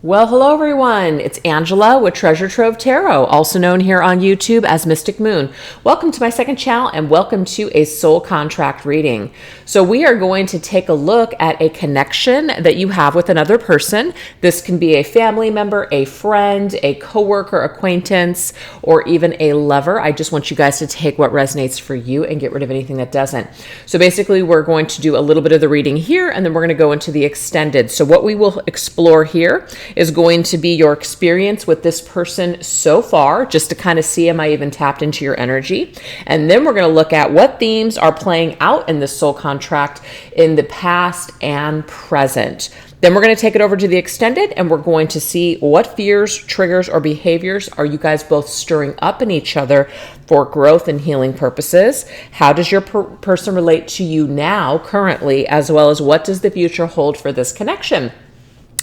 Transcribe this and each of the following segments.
Well, hello everyone. It's Angela with Treasure Trove Tarot, also known here on YouTube as Mystic Moon. Welcome to my second channel and welcome to a soul contract reading. So we are going to take a look at a connection that you have with another person. This can be a family member, a friend, a coworker, acquaintance, or even a lover. I just want you guys to take what resonates for you and get rid of anything that doesn't. So basically we're going to do a little bit of the reading here and then we're going to go into the extended. So what we will explore here is going to be your experience with this person so far, just to kind of see, am I even tapped into your energy? And then we're going to look at what themes are playing out in this soul contract in the past and present. Then we're going to take it over to the extended and we're going to see what fears, triggers, or behaviors are you guys both stirring up in each other for growth and healing purposes. How does your person relate to you now, currently, as well as what does the future hold for this connection?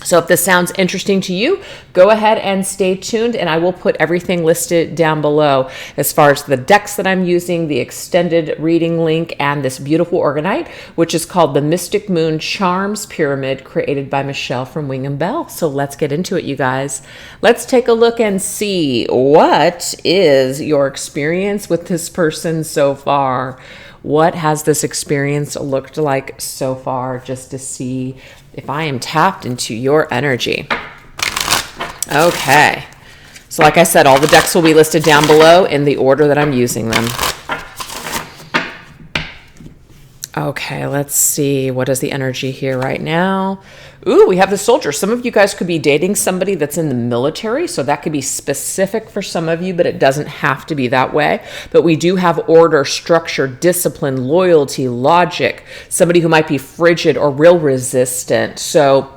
So if this sounds interesting to you, go ahead and stay tuned and I will put everything listed down below as far as the decks that I'm using, the extended reading link, and this beautiful organite, which is called the Mystic Moon Charms Pyramid, created by Michelle from Wing and Bell. So let's get into it, you guys. Let's take a look and see what is your experience with this person so far. What has this experience looked like so far, just to see if I am tapped into your energy. Okay. So like I said, all the decks will be listed down below in the order that I'm using them. Okay, let's see. What is the energy here right now? Ooh, we have the soldier. Some of you guys could be dating somebody that's in the military, so that could be specific for some of you, but it doesn't have to be that way. But we do have order, structure, discipline, loyalty, logic, somebody who might be frigid or real resistant. So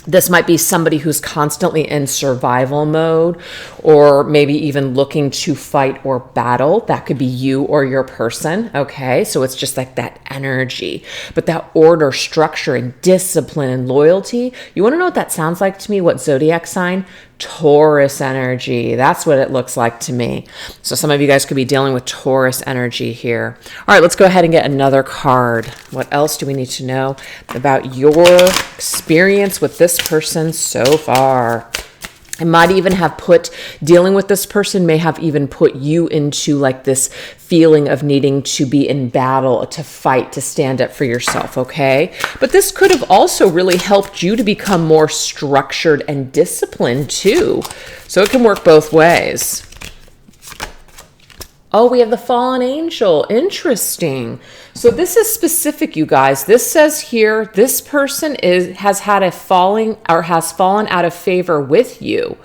this might be somebody who's constantly in survival mode, or maybe even looking to fight or battle. That could be you or your person, okay? So it's just like that energy. But that order, structure, and discipline and loyalty, you want to know what that sounds like to me? What zodiac sign? Taurus energy. That's what it looks like to me. So some of you guys could be dealing with Taurus energy here. All right, let's go ahead and get another card. What else do we need to know about your experience with this person so far? It might even have dealing with this person may have even put you into like this feeling of needing to be in battle, to fight, to stand up for yourself, okay? But this could have also really helped you to become more structured and disciplined too. So it can work both ways. Oh, we have the fallen angel. Interesting. So this is specific, you guys. This says here, this person has fallen out of favor with you.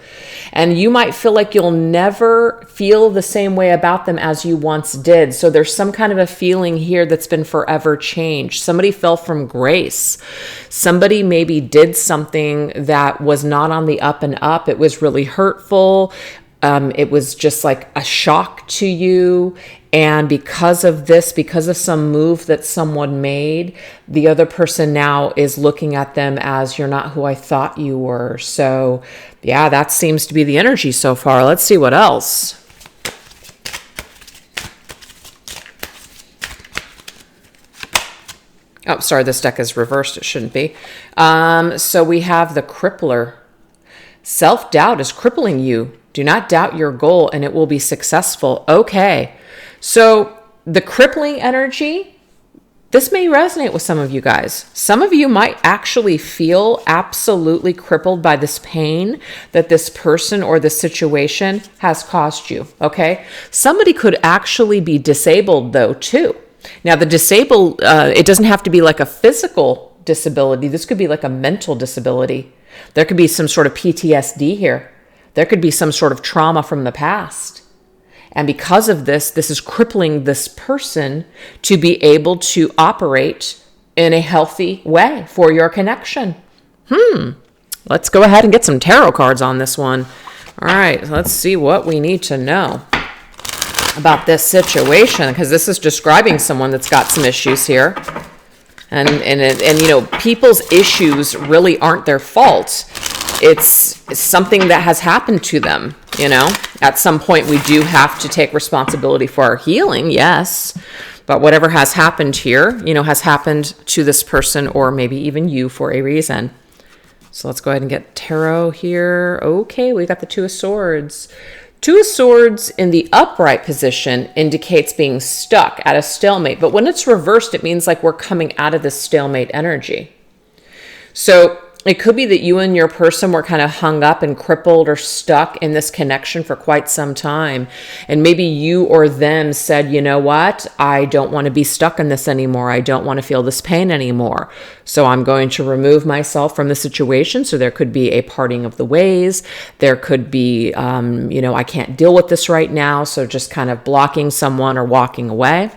And you might feel like you'll never feel the same way about them as you once did. So there's some kind of a feeling here that's been forever changed. Somebody fell from grace. Somebody maybe did something that was not on the up and up. It was really hurtful. It was just like a shock to you. And because of this, because of some move that someone made, the other person now is looking at them as, you're not who I thought you were. So yeah, that seems to be the energy so far. Let's see what else. Oh, sorry, this deck is reversed. It shouldn't be. So we have the crippler. Self-doubt is crippling you. Do not doubt your goal and it will be successful. Okay. So the crippling energy, this may resonate with some of you guys. Some of you might actually feel absolutely crippled by this pain that this person or this situation has caused you. Okay. Somebody could actually be disabled though too. Now the disabled, it doesn't have to be like a physical disability. This could be like a mental disability. There could be some sort of PTSD here. There could be some sort of trauma from the past. And because of this is crippling this person to be able to operate in a healthy way for your connection. Let's go ahead and get some tarot cards on this one. All right, let's see what we need to know about this situation, because this is describing someone that's got some issues here. And you know, people's issues really aren't their fault. It's something that has happened to them, you know. At some point, we do have to take responsibility for our healing, yes. But whatever has happened here, you know, has happened to this person or maybe even you for a reason. So let's go ahead and get tarot here. Okay, we got the Two of Swords. Two of Swords in the upright position indicates being stuck at a stalemate. But when it's reversed, it means like we're coming out of this stalemate energy. So it could be that you and your person were kind of hung up and crippled or stuck in this connection for quite some time. And maybe you or them said, you know what? I don't want to be stuck in this anymore. I don't want to feel this pain anymore. So I'm going to remove myself from the situation. So there could be a parting of the ways. There could be, I can't deal with this right now. So just kind of blocking someone or walking away.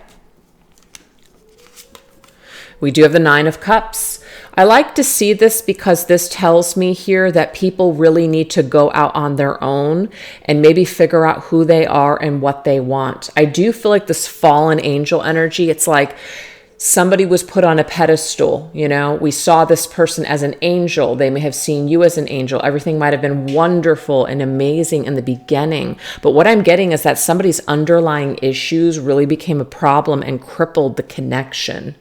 We do have the Nine of Cups. I like to see this because this tells me here that people really need to go out on their own and maybe figure out who they are and what they want. I do feel like this fallen angel energy, it's like somebody was put on a pedestal. We saw this person as an angel. They may have seen you as an angel. Everything might have been wonderful and amazing in the beginning. But what I'm getting is that somebody's underlying issues really became a problem and crippled the connection.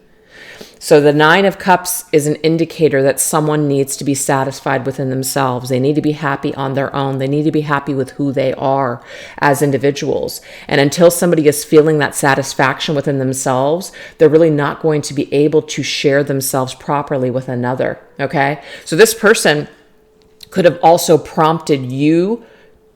So the Nine of Cups is an indicator that someone needs to be satisfied within themselves. They need to be happy on their own. They need to be happy with who they are as individuals. And until somebody is feeling that satisfaction within themselves, they're really not going to be able to share themselves properly with another. Okay? So this person could have also prompted you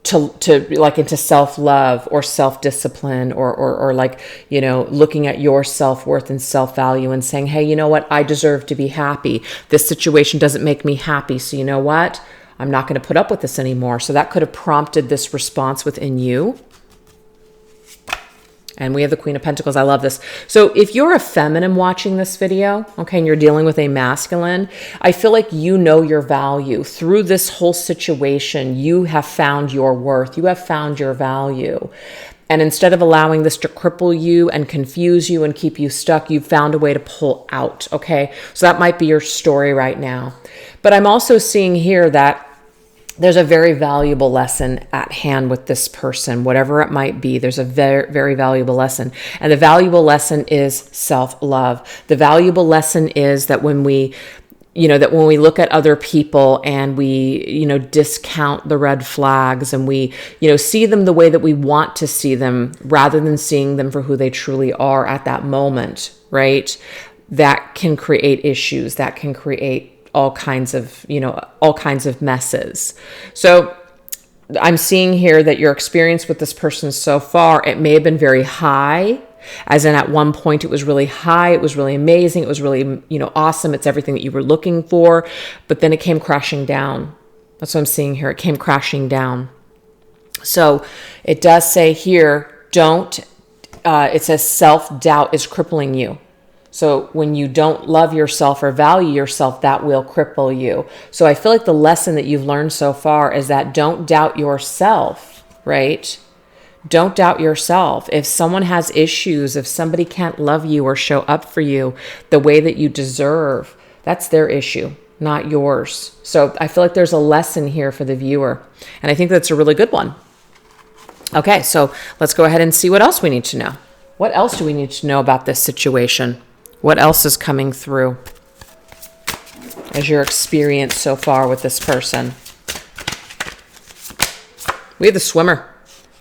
to like into self-love or self-discipline or looking at your self-worth and self-value and saying, hey, you know what? I deserve to be happy. This situation doesn't make me happy. So you know what? I'm not going to put up with this anymore. So that could have prompted this response within you. And we have the Queen of Pentacles. I love this. So if you're a feminine watching this video, okay, and you're dealing with a masculine, I feel like you know your value. Through this whole situation, you have found your worth. You have found your value. And instead of allowing this to cripple you and confuse you and keep you stuck, you've found a way to pull out, okay? So that might be your story right now. But I'm also seeing here that there's a very valuable lesson at hand with this person, whatever it might be. There's a very, very valuable lesson. And the valuable lesson is self-love. The valuable lesson is that when we look at other people and we, discount the red flags and we, see them the way that we want to see them rather than seeing them for who they truly are at that moment, right? That can create issues. That can create all kinds of messes. So I'm seeing here that your experience with this person so far, it may have been very high, as in at one point it was really high, it was really amazing, it was really, awesome, it's everything that you were looking for, but then it came crashing down. That's what I'm seeing here. It came crashing down. So it does say here, it says self-doubt is crippling you. So when you don't love yourself or value yourself, that will cripple you. So I feel like the lesson that you've learned so far is that don't doubt yourself, right? Don't doubt yourself. If someone has issues, if somebody can't love you or show up for you the way that you deserve, that's their issue, not yours. So I feel like there's a lesson here for the viewer. And I think that's a really good one. Okay, so let's go ahead and see what else we need to know. What else do we need to know about this situation? What else is coming through as your experience so far with this person? We have the Swimmer.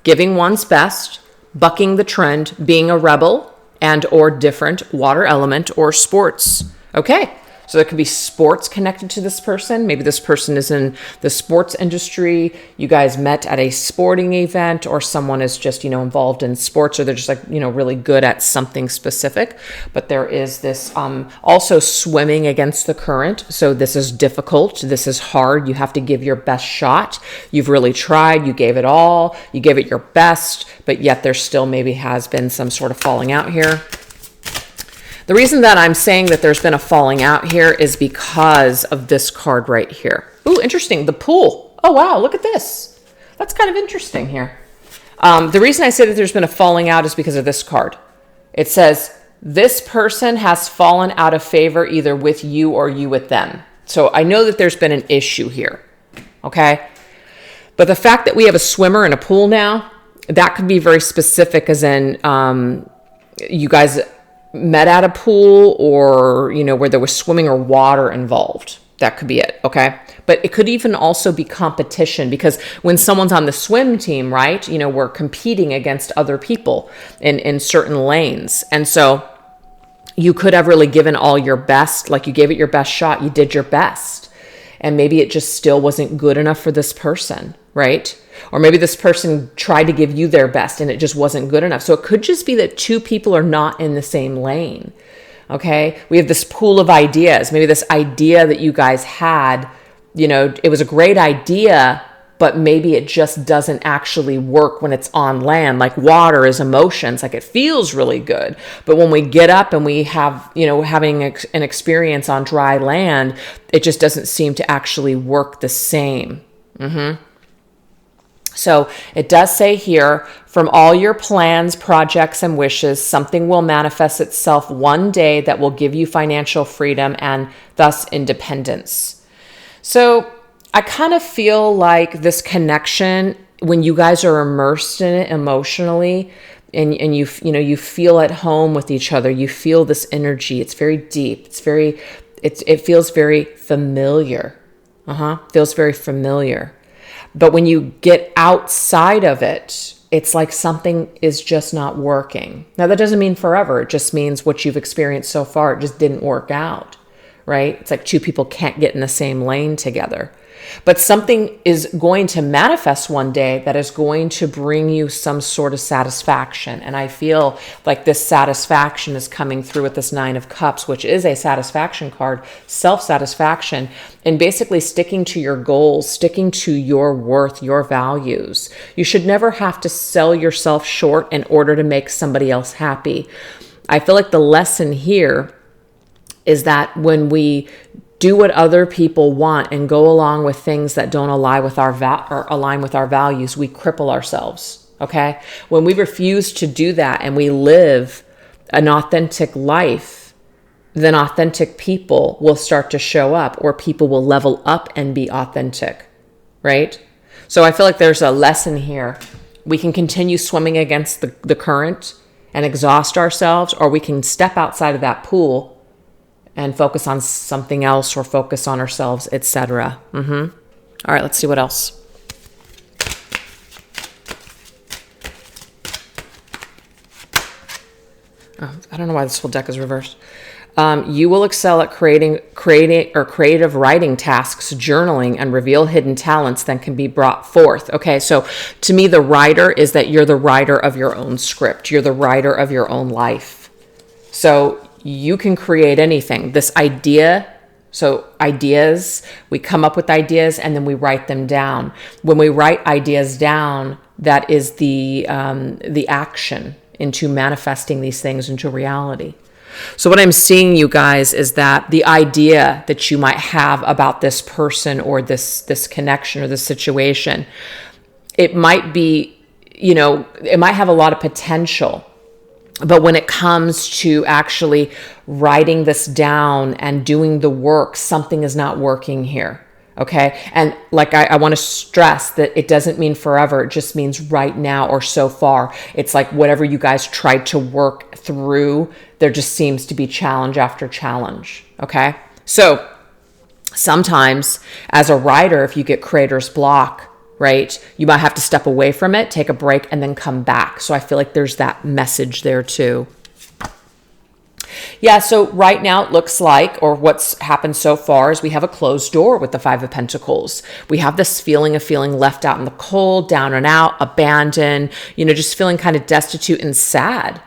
Giving one's best, bucking the trend, being a rebel, and or different, water element, or sports. Okay, so there could be sports connected to this person. Maybe this person is in the sports industry. You guys met at a sporting event, or someone is just, involved in sports, or they're just really good at something specific. But there is this also swimming against the current. So this is difficult. This is hard. You have to give your best shot. You've really tried. You gave it all. You gave it your best, but yet there still maybe has been some sort of falling out here. The reason that I'm saying that there's been a falling out here is because of this card right here. Ooh, interesting. The pool. Oh, wow. Look at this. That's kind of interesting here. The reason I say that there's been a falling out is because of this card. It says, this person has fallen out of favor either with you or you with them. So I know that there's been an issue here. Okay. But the fact that we have a swimmer in a pool now, that could be very specific, as in you guys met at a pool, or where there was swimming or water involved. That could be it, okay? But it could even also be competition, because when someone's on the swim team, right, we're competing against other people in certain lanes. And so you could have really given all your best, like you gave it your best shot, you did your best. And maybe it just still wasn't good enough for this person, right? Or maybe this person tried to give you their best and it just wasn't good enough. So it could just be that two people are not in the same lane. Okay, we have this pool of ideas. Maybe this idea that you guys had, it was a great idea, but maybe it just doesn't actually work when it's on land. Like water is emotions, like it feels really good. But when we get up and we have, having an experience on dry land, it just doesn't seem to actually work the same. So it does say here, from all your plans, projects, and wishes, something will manifest itself one day that will give you financial freedom and thus independence. So I kind of feel like this connection, when you guys are immersed in it emotionally, and you feel at home with each other, you feel this energy. It's very deep. It feels very familiar. Feels very familiar. But when you get outside of it, it's like something is just not working. Now, that doesn't mean forever. It just means what you've experienced so far, it just didn't work out, right? It's like two people can't get in the same lane together. But something is going to manifest one day that is going to bring you some sort of satisfaction. And I feel like this satisfaction is coming through with this 9 of Cups, which is a satisfaction card, self-satisfaction, and basically sticking to your goals, sticking to your worth, your values. You should never have to sell yourself short in order to make somebody else happy. I feel like the lesson here is that when we do what other people want and go along with things that don't align with our values, we cripple ourselves, okay? When we refuse to do that and we live an authentic life, then authentic people will start to show up, or people will level up and be authentic, right? So I feel like there's a lesson here. We can continue swimming against the current and exhaust ourselves, or we can step outside of that pool and focus on something else, or focus on ourselves, etc. All right, let's see what else. Oh, I don't know why this whole deck is reversed. You will excel at creating creative writing tasks, journaling, and reveal hidden talents that can be brought forth. Okay, so to me, the writer is that you're the writer of your own script. You're the writer of your own life. So you can create anything. This idea, so ideas, we come up with ideas and then we write them down. When we write ideas down, that is the action into manifesting these things into reality. So what I'm seeing, you guys, is that the idea that you might have about this person or this connection or this situation, it might be, it might have a lot of potential. But when it comes to actually writing this down and doing the work, something is not working here. Okay. And like, I want to stress that it doesn't mean forever. It just means right now or so far. It's like whatever you guys tried to work through, there just seems to be challenge after challenge. Okay. So sometimes as a writer, if you get creator's block, right, you might have to step away from it, take a break, and then come back. So I feel like there's that message there too. Yeah, so right now it looks like, or what's happened so far is we have a closed door with the 5 of Pentacles. We have this feeling of feeling left out in the cold, down and out, abandoned, just feeling kind of destitute and sad.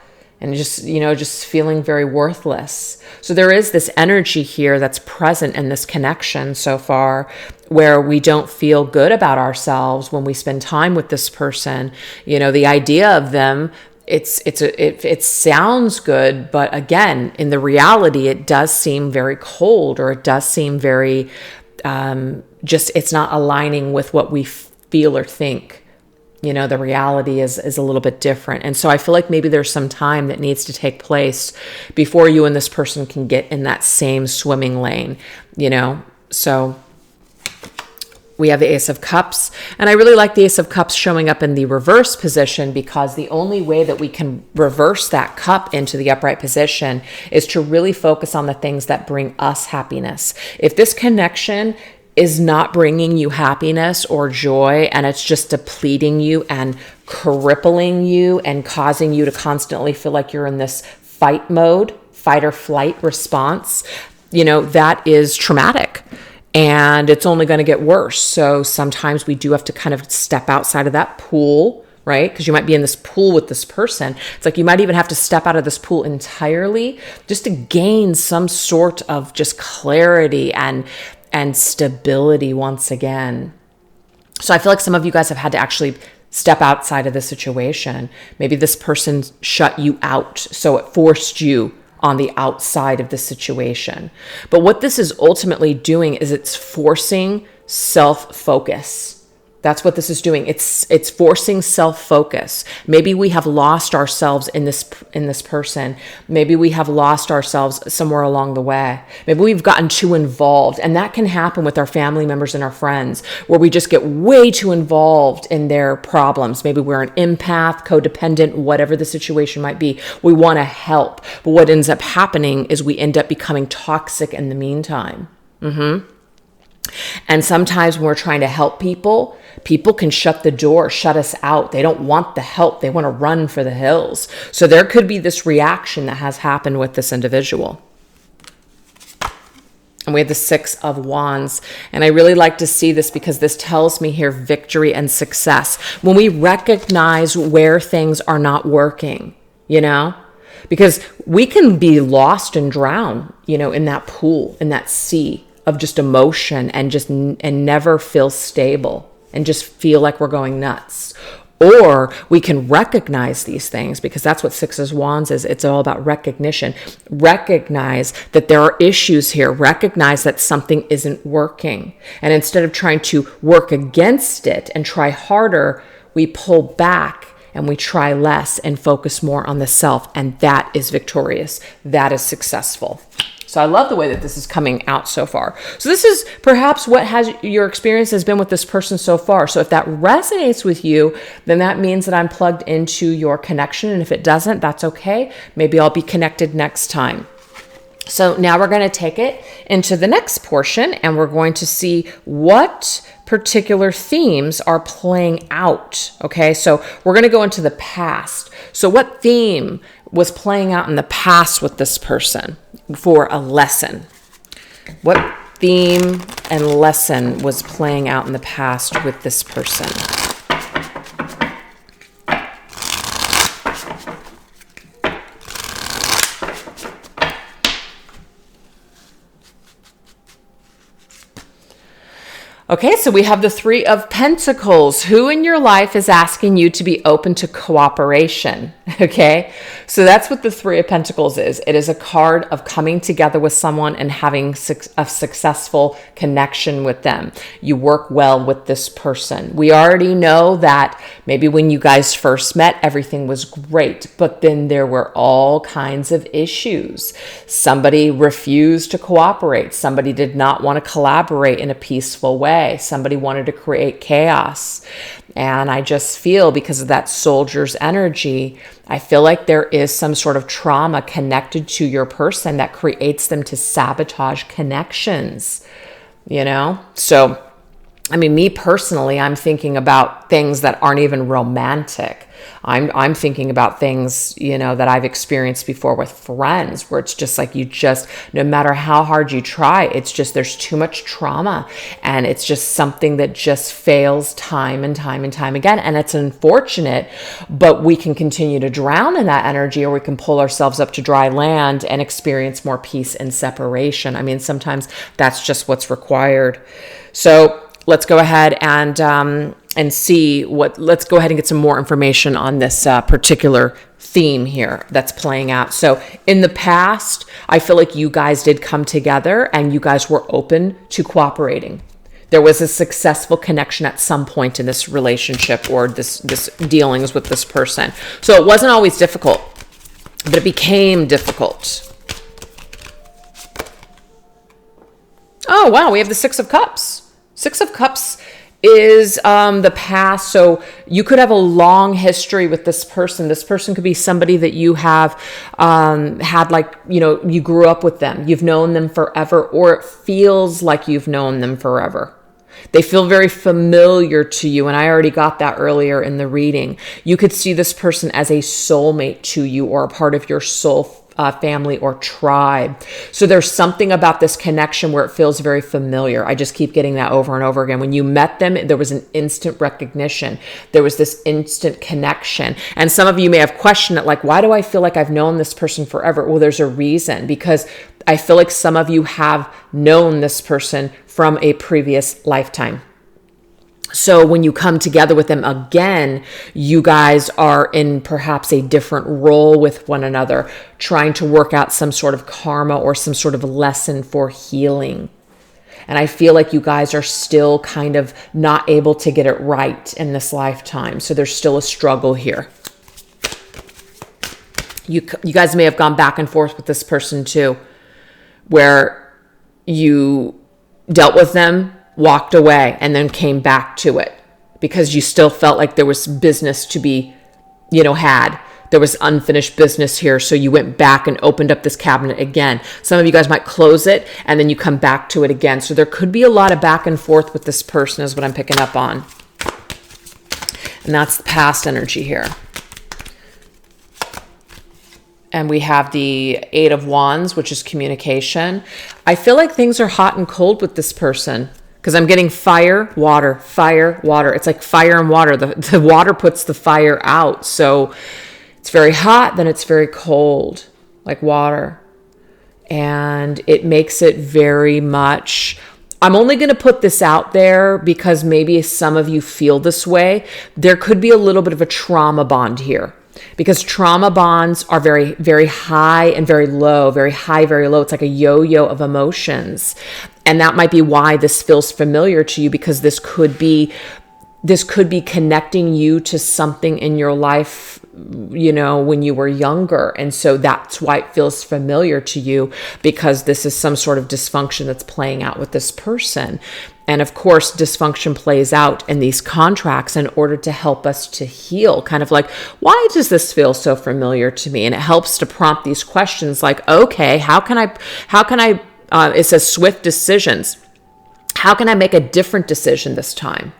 And just feeling very worthless. So there is this energy here that's present in this connection so far, where we don't feel good about ourselves when we spend time with this person. The idea of them, it sounds good, but again, in the reality, it does seem very cold, or it does seem very it's not aligning with what we feel or think. The reality is a little bit different. And so I feel like maybe there's some time that needs to take place before you and this person can get in that same swimming lane, So We have the Ace of Cups, and I really like the Ace of Cups showing up in the reverse position, because the only way that we can reverse that cup into the upright position is to really focus on the things that bring us happiness. If this connection is not bringing you happiness or joy, and it's just depleting you and crippling you and causing you to constantly feel like you're in this fight mode, fight or flight response, that is traumatic. And it's only going to get worse. So sometimes we do have to kind of step outside of that pool, right? Because you might be in this pool with this person. It's like you might even have to step out of this pool entirely just to gain some sort of just clarity and stability once again. So I feel like some of you guys have had to actually step outside of the situation. Maybe this person shut you out, so it forced you on the outside of the situation. But what this is ultimately doing is it's forcing self-focus. That's what this is doing. It's forcing self-focus. Maybe we have lost ourselves in this person. Maybe we have lost ourselves somewhere along the way. Maybe we've gotten too involved, and that can happen with our family members and our friends, where we just get way too involved in their problems. Maybe we're an empath, codependent, whatever the situation might be. We want to help, but what ends up happening is we end up becoming toxic in the meantime. And sometimes when we're trying to help people can shut the door, shut us out. They don't want the help. They want to run for the hills. So there could be this reaction that has happened with this individual. And we have the Six of Wands. And I really like to see this because this tells me here victory and success. When we recognize where things are not working, because we can be lost and drown, in that pool, in that sea of just emotion, and never feel stable and just feel like we're going nuts. Or we can recognize these things, because that's what Six of Wands is. It's all about recognition. Recognize that there are issues here. Recognize that something isn't working. And instead of trying to work against it and try harder, we pull back and we try less and focus more on the self. And that is victorious. That is successful. So I love the way that this is coming out so far. So this is perhaps what your experience has been with this person so far. So if that resonates with you, then that means that I'm plugged into your connection. And if it doesn't, that's okay. Maybe I'll be connected next time. So now we're going to take it into the next portion, and we're going to see what particular themes are playing out. Okay, so we're going to go into the past. So what theme was playing out in the past with this person for a lesson? What theme and lesson was playing out in the past with this person? Okay, so we have the Three of Pentacles. Who in your life is asking you to be open to cooperation? Okay, so that's what the Three of Pentacles is. It is a card of coming together with someone and having a successful connection with them. You work well with this person. We already know that maybe when you guys first met, everything was great, but then there were all kinds of issues. Somebody refused to cooperate. Somebody did not want to collaborate in a peaceful way. Somebody wanted to create chaos. And I just feel, because of that soldier's energy, I feel like there is some sort of trauma connected to your person that creates them to sabotage connections, So, I mean, me personally, I'm thinking about things that aren't even romantic. I'm thinking about things, that I've experienced before with friends, where it's just like no matter how hard you try, it's just there's too much trauma, and it's just something that just fails time and time and time again. And it's unfortunate, but we can continue to drown in that energy, or we can pull ourselves up to dry land and experience more peace and separation. I mean, sometimes that's just what's required. So let's go ahead and see let's go ahead and get some more information on this particular theme here that's playing out. So in the past, I feel like you guys did come together and you guys were open to cooperating. There was a successful connection at some point in this relationship or this dealings with this person. So it wasn't always difficult, but it became difficult. Oh, wow, we have the Six of Cups. Six of Cups is the past. So you could have a long history with this person. This person could be somebody that you have had, like, you grew up with them. You've known them forever, or it feels like you've known them forever. They feel very familiar to you, and I already got that earlier in the reading. You could see this person as a soulmate to you, or a part of your soul family or tribe. So there's something about this connection where it feels very familiar. I just keep getting that over and over again. When you met them, there was an instant recognition. There was this instant connection. And some of you may have questioned it, like, why do I feel like I've known this person forever? Well, there's a reason, because I feel like some of you have known this person from a previous lifetime. So when you come together with them again, you guys are in perhaps a different role with one another, trying to work out some sort of karma or some sort of lesson for healing. And I feel like you guys are still kind of not able to get it right in this lifetime. So there's still a struggle here. You guys may have gone back and forth with this person too, where you dealt with them, walked away, and then came back to it because you still felt like there was business to be, had. There was unfinished business here. So you went back and opened up this cabinet again. Some of you guys might close it and then you come back to it again. So there could be a lot of back and forth with this person is what I'm picking up on. And that's the past energy here. And we have the Eight of Wands, which is communication. I feel like things are hot and cold with this person, because I'm getting fire, water, fire, water. It's like fire and water. The water puts the fire out. So it's very hot, then it's very cold, like water. And it makes it very much... I'm only going to put this out there because maybe some of you feel this way. There could be a little bit of a trauma bond here, because trauma bonds are very, very high and very low, very high, very low. It's like a yo-yo of emotions. And that might be why this feels familiar to you, because this could be connecting you to something in your life, when you were younger. And so that's why it feels familiar to you, because this is some sort of dysfunction that's playing out with this person. And of course, dysfunction plays out in these contracts in order to help us to heal. Kind of like, why does this feel so familiar to me? And it helps to prompt these questions like, okay, how can I, it says swift decisions. How can I make a different decision this time?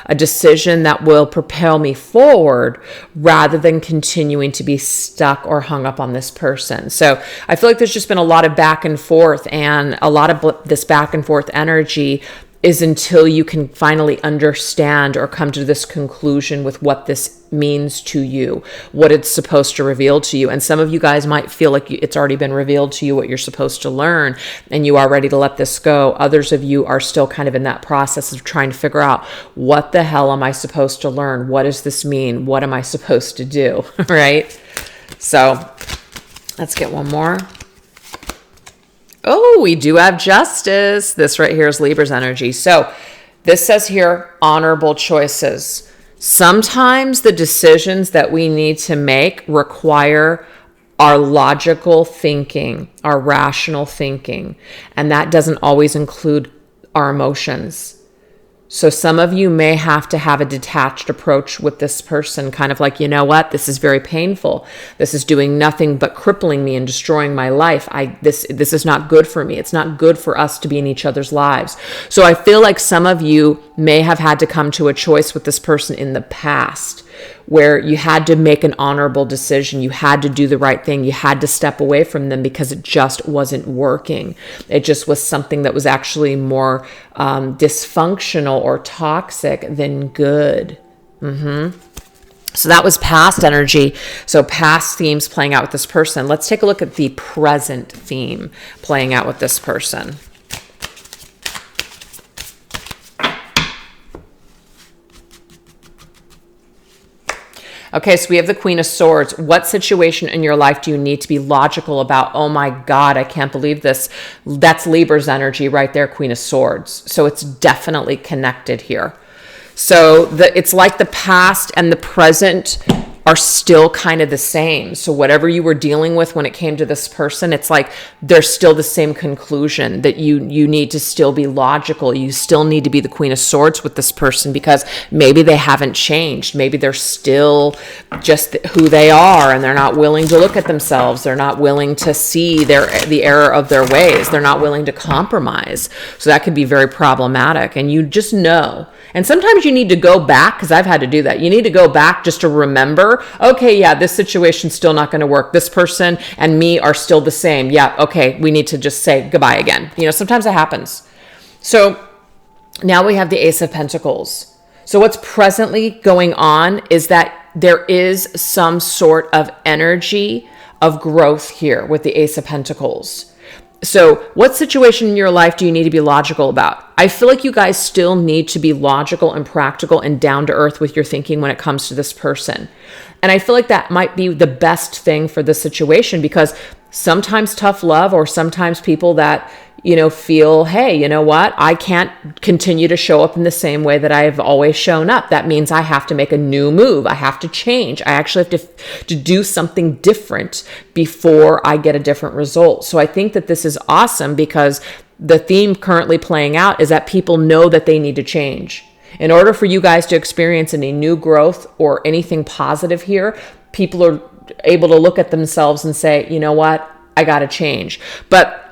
A decision that will propel me forward rather than continuing to be stuck or hung up on this person. So I feel like there's just been a lot of back and forth, and a lot of this back and forth energy is until you can finally understand or come to this conclusion with what this means to you, what it's supposed to reveal to you. And some of you guys might feel like it's already been revealed to you what you're supposed to learn, and you are ready to let this go. Others of you are still kind of in that process of trying to figure out, what the hell am I supposed to learn? What does this mean? What am I supposed to do? Right? So let's get one more. Oh, we do have Justice. This right here is Libra's energy. So this says here, honorable choices. Sometimes the decisions that we need to make require our logical thinking, our rational thinking, and that doesn't always include our emotions. So some of you may have to have a detached approach with this person, kind of like, you know what, this is very painful. This is doing nothing but crippling me and destroying my life. This is not good for me. It's not good for us to be in each other's lives. So I feel like some of you may have had to come to a choice with this person in the past, where you had to make an honorable decision. You had to do the right thing. You had to step away from them because it just wasn't working. It just was something that was actually more dysfunctional or toxic than good. So that was past energy. So past themes playing out with this person. Let's take a look at the present theme playing out with this person. Okay, so we have the Queen of Swords. What situation in your life do you need to be logical about? Oh my God, I can't believe this. That's Libra's energy right there, Queen of Swords. So it's definitely connected here. So it's like the past and the present are still kind of the same. So whatever you were dealing with when it came to this person, it's like there's still the same conclusion that you need to still be logical. You still need to be the Queen of Swords with this person, because maybe they haven't changed. Maybe they're still just who they are, and they're not willing to look at themselves. They're not willing to see the error of their ways. They're not willing to compromise. So that could be very problematic, and you just know. And sometimes you need to go back, because I've had to do that. You need to go back just to remember, okay, yeah, this situation's still not going to work. This person and me are still the same. Yeah, okay, we need to just say goodbye again. Sometimes that happens. So now we have the Ace of Pentacles. So what's presently going on is that there is some sort of energy of growth here with the Ace of Pentacles. So what situation in your life do you need to be logical about? I feel like you guys still need to be logical and practical and down to earth with your thinking when it comes to this person. And I feel like that might be the best thing for this situation, because sometimes tough love, or sometimes people that, feel, hey, you know what? I can't continue to show up in the same way that I've always shown up. That means I have to make a new move. I have to change. I actually have to do something different before I get a different result. So I think that this is awesome, because the theme currently playing out is that people know that they need to change. In order for you guys to experience any new growth or anything positive here, people are able to look at themselves and say, you know what? I got to change. But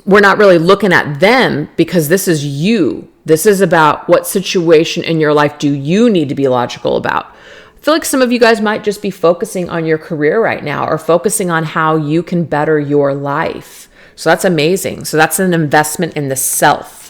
we're not really looking at them, because this is you. This is about what situation in your life do you need to be logical about. I feel like some of you guys might just be focusing on your career right now, or focusing on how you can better your life. So that's amazing. So that's an investment in the self.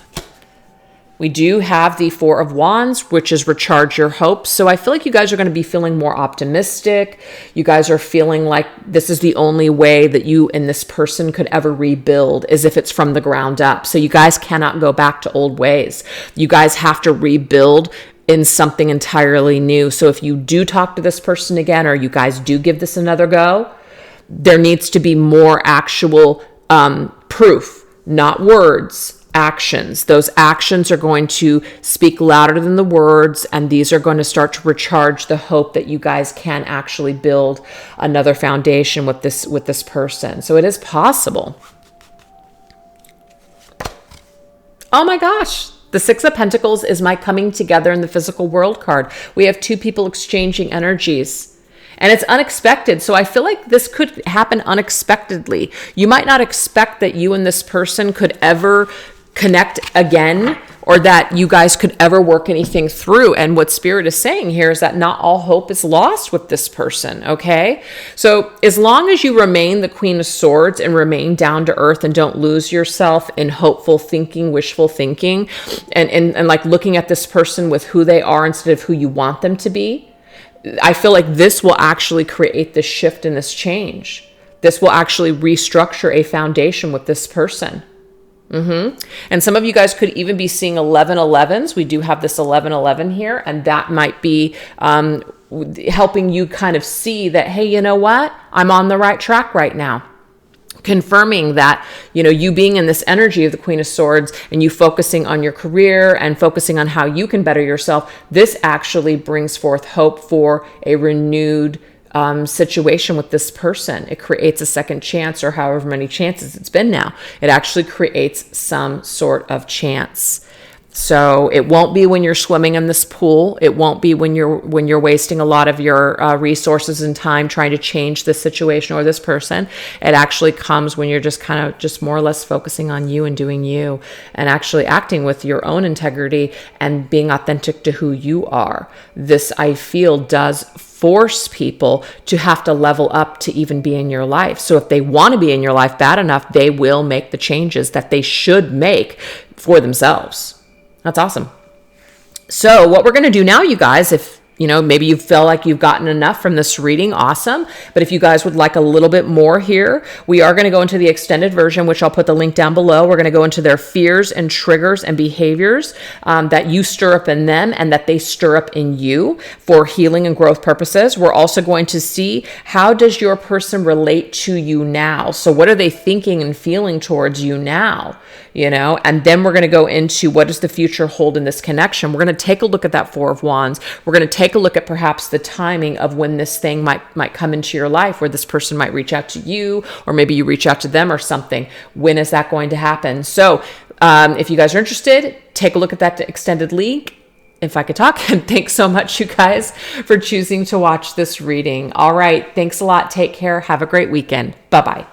We do have the Four of Wands, which is recharge your hopes. So I feel like you guys are going to be feeling more optimistic. You guys are feeling like this is the only way that you and this person could ever rebuild, is if it's from the ground up. So you guys cannot go back to old ways. You guys have to rebuild in something entirely new. So if you do talk to this person again, or you guys do give this another go, there needs to be more actual proof, not words. Actions. Those actions are going to speak louder than the words, and these are going to start to recharge the hope that you guys can actually build another foundation with this person. So it is possible. Oh my gosh. The Six of Pentacles is my coming together in the physical world card. We have two people exchanging energies. And it's unexpected. So I feel like this could happen unexpectedly. You might not expect that you and this person could ever connect again, or that you guys could ever work anything through. And what Spirit is saying here is that not all hope is lost with this person, okay? So as long as you remain the Queen of Swords and remain down to earth and don't lose yourself in hopeful thinking, wishful thinking, and like looking at this person with who they are instead of who you want them to be, I feel like this will actually create this shift and this change. This will actually restructure a foundation with this person. And some of you guys could even be seeing 1111s. We do have this 1111 here, and that might be helping you kind of see that, hey, you know what? I'm on the right track right now. Confirming that, you being in this energy of the Queen of Swords and you focusing on your career and focusing on how you can better yourself, this actually brings forth hope for a renewed situation with this person. It creates a second chance, or however many chances it's been now. It actually creates some sort of chance. So it won't be when you're swimming in this pool. It won't be when you're wasting a lot of your resources and time trying to change this situation or this person. It actually comes when you're just kind of just more or less focusing on you and doing you, and actually acting with your own integrity and being authentic to who you are. This, I feel, does force people to have to level up to even be in your life. So if they want to be in your life bad enough, they will make the changes that they should make for themselves. That's awesome. So what we're going to do now, you guys, if maybe you feel like you've gotten enough from this reading, awesome. But if you guys would like a little bit more here, we are going to go into the extended version, which I'll put the link down below. We're going to go into their fears and triggers and behaviors that you stir up in them and that they stir up in you for healing and growth purposes. We're also going to see, how does your person relate to you now? So what are they thinking and feeling towards you now? And then we're going to go into, what does the future hold in this connection? We're going to take a look at that Four of Wands. We're going to take take a look at perhaps the timing of when this thing might come into your life, where this person might reach out to you, or maybe you reach out to them or something. When is that going to happen? So if you guys are interested, take a look at that extended link. If I could talk. And thanks so much, you guys, for choosing to watch this reading. All right. Thanks a lot. Take care. Have a great weekend. Bye-bye.